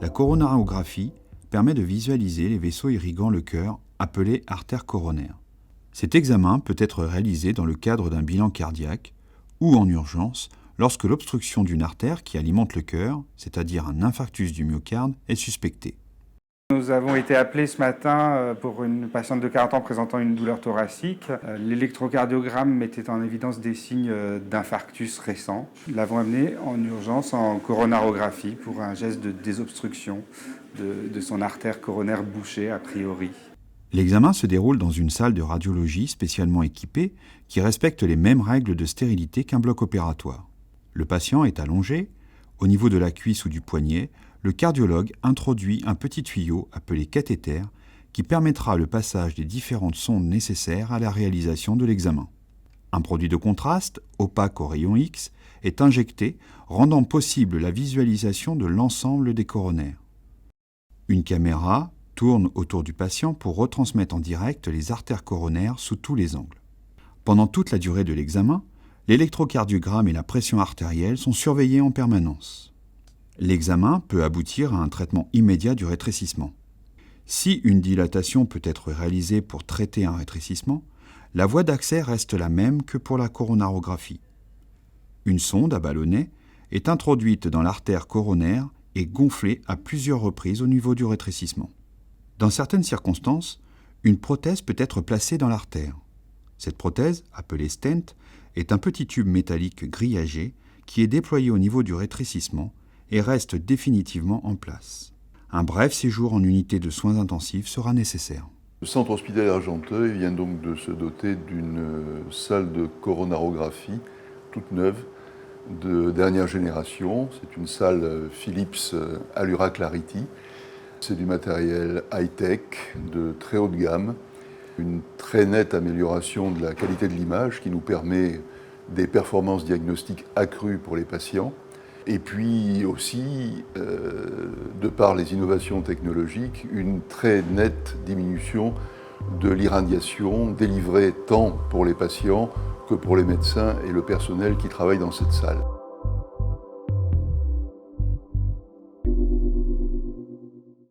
La coronarographie permet de visualiser les vaisseaux irriguant le cœur, appelés artères coronaires. Cet examen peut être réalisé dans le cadre d'un bilan cardiaque ou en urgence lorsque l'obstruction d'une artère qui alimente le cœur, c'est-à-dire un infarctus du myocarde, est suspectée. Nous avons été appelés ce matin pour une patiente de 40 ans présentant une douleur thoracique. L'électrocardiogramme mettait en évidence des signes d'infarctus récent. Nous l'avons amenée en urgence en coronarographie pour un geste de désobstruction de son artère coronaire bouchée a priori. L'examen se déroule dans une salle de radiologie spécialement équipée qui respecte les mêmes règles de stérilité qu'un bloc opératoire. Le patient est allongé. Au niveau de la cuisse ou du poignet, le cardiologue introduit un petit tuyau appelé cathéter qui permettra le passage des différentes sondes nécessaires à la réalisation de l'examen. Un produit de contraste, opaque au rayon X, est injecté, rendant possible la visualisation de l'ensemble des coronaires. Une caméra tourne autour du patient pour retransmettre en direct les artères coronaires sous tous les angles. Pendant toute la durée de l'examen, l'électrocardiogramme et la pression artérielle sont surveillés en permanence. L'examen peut aboutir à un traitement immédiat du rétrécissement. Si une dilatation peut être réalisée pour traiter un rétrécissement, la voie d'accès reste la même que pour la coronarographie. Une sonde à ballonnet est introduite dans l'artère coronaire et gonflée à plusieurs reprises au niveau du rétrécissement. Dans certaines circonstances, une prothèse peut être placée dans l'artère. Cette prothèse, appelée stent, est un petit tube métallique grillagé qui est déployé au niveau du rétrécissement et reste définitivement en place. Un bref séjour en unité de soins intensifs sera nécessaire. Le centre hospitalier Argenteuil vient donc de se doter d'une salle de coronarographie toute neuve, de dernière génération. C'est une salle Philips Allura Clarity. C'est du matériel high-tech de très haute gamme, une très nette amélioration de la qualité de l'image qui nous permet des performances diagnostiques accrues pour les patients. Et puis aussi, de par les innovations technologiques, une très nette diminution de l'irradiation délivrée tant pour les patients que pour les médecins et le personnel qui travaille dans cette salle.